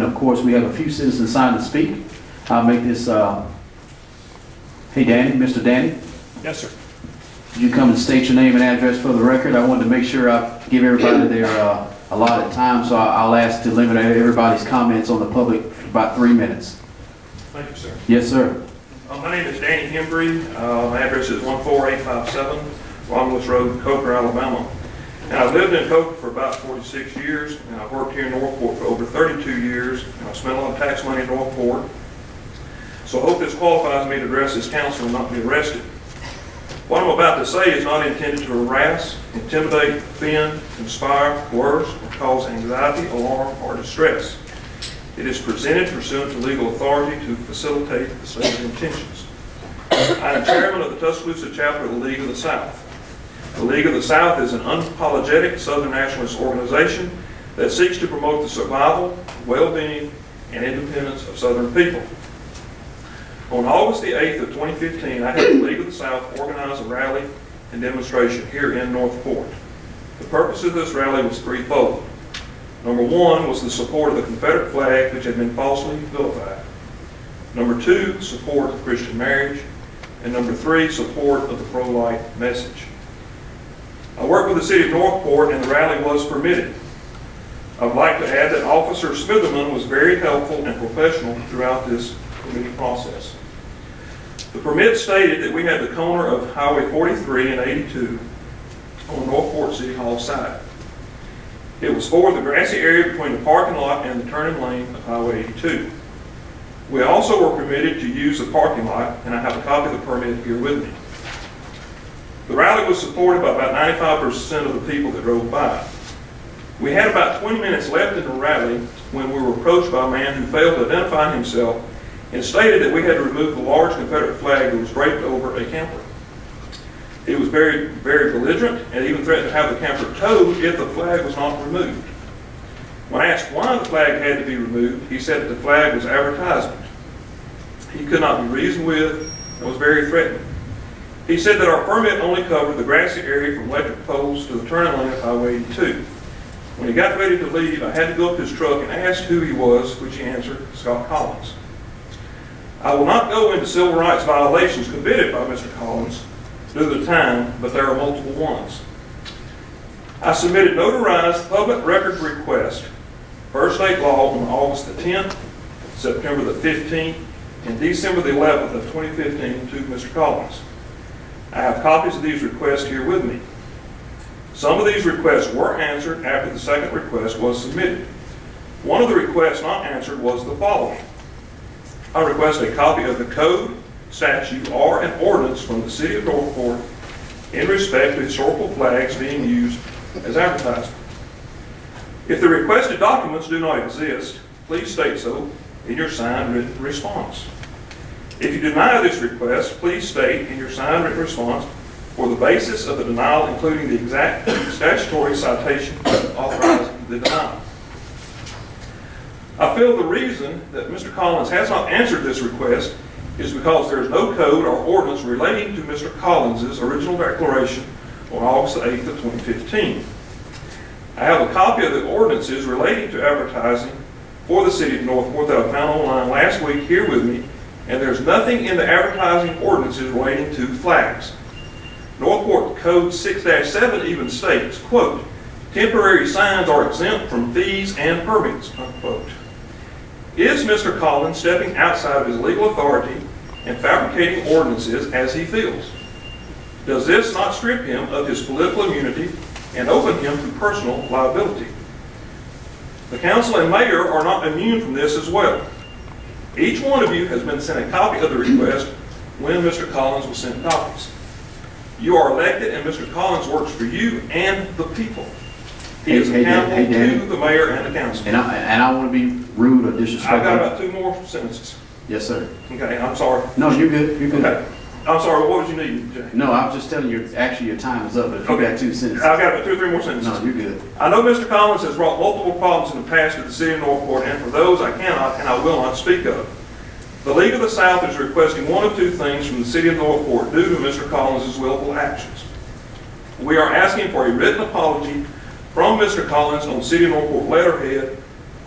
of course, we have a few citizens signed to speak. I'll make this, hey Danny, Mr. Danny. Yes, sir. Could you come and state your name and address for the record? I wanted to make sure I give everybody their allotted time, so I'll ask to limit everybody's comments on the public for about 3 minutes. Thank you, sir. Yes, sir. My name is Danny Hembree. My address is 14857 Romulus Road, Coker, Alabama. And I've lived in Coker for about 46 years, and I've worked here in Northport for over 32 years, and I've spent a lot of tax money in Northport. So I hope this qualifies me to address this council and not be arrested. What I'm about to say is not intended to harass, intimidate, offend, conspire, coerce, or cause anxiety, alarm, or distress. It is presented pursuant to legal authority to facilitate the stated intentions. I am chairman of the Tuscaloosa Chapter of the League of the South. The League of the South is an unapologetic Southern nationalist organization that seeks to promote the survival, well-being, and independence of Southern people. On August the 8th of 2015, I had the League of the South organize a rally and demonstration here in Northport. The purpose of this rally was threefold. Number one was the support of the Confederate flag, which had been falsely vilified. Number two, support of Christian marriage. And number three, support of the pro-life message. I worked with the city of Northport, and the rally was permitted. I would like to add that Officer Smitherman was very helpful and professional throughout this permitting process. The permit stated that we had the corner of Highway 43 and 82 on Northport City Hall side. It was for the grassy area between the parking lot and the turning lane of Highway 82. We also were permitted to use the parking lot, and I have a copy of the permit here with me. The rally was supported by about 95% of the people that drove by. We had about 20 minutes left in the rally when we were approached by a man who failed to identify himself and stated that we had to remove the large Confederate flag that was draped over a camper. He was very, very belligerent and even threatened to have the camper towed if the flag was not removed. When asked why the flag had to be removed, he said that the flag was advertisement. He could not be reasoned with and was very threatening. He said that our permit only covered the grassy area from electric poles to the turning lane of Highway 82. When he got ready to leave, I had to go up to his truck and ask who he was, which he answered, Scott Collins. I will not go into civil rights violations committed by Mr. Collins due to the time, but there are multiple ones. I submitted notarized public record request, per state law, on August the 10th, September the 15th, and December the 11th of 2015 to Mr. Collins. I have copies of these requests here with me. Some of these requests were answered after the second request was submitted. One of the requests not answered was the following. I request a copy of the code, statute, or an ordinance from the city of Northport in respect to historical flags being used as advertisement. If the requested documents do not exist, please state so in your signed written response. If you deny this request, please state in your signed written response for the basis of the denial, including the exact statutory citation authorizing the denial. I feel the reason that Mr. Collins has not answered this request is because there is no code or ordinance relating to Mr. Collins' original declaration on August 8th of 2015. I have a copy of the ordinances relating to advertising for the city of Northport that I found online last week here with me, and there's nothing in the advertising ordinances relating to flags. Northport Code 6-7 even states, quote, temporary signs are exempt from fees and permits, unquote. Is Mr. Collins stepping outside of his legal authority and fabricating ordinances as he feels? Does this not strip him of his political immunity and open him to personal liability? The council and mayor are not immune from this as well. Each one of you has been sent a copy of the request when Mr. Collins was sent copies. You are elected and Mr. Collins works for you and the people. He is accountable to the mayor and the council. And I want to be rude or disrespectful. I've got about 2 more sentences. Yes, sir. Okay, I'm sorry. No, you're good. You're good. Okay. I'm sorry, what would you need, Jay? No, I was just telling you, actually your time is up, but if you got 2 sentences. I've got about 2 or 3 more sentences. No, you're good. I know Mr. Collins has brought multiple problems in the past to the city of Northport, and for those I cannot and I will not speak of. The League of the South is requesting one of 2 things from the city of Northport due to Mr. Collins' willful actions. We are asking for a written apology from Mr. Collins on City of Northport letterhead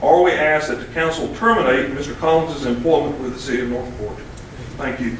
or we ask that the council terminate Mr. Collins' employment with the city of Northport. Thank you.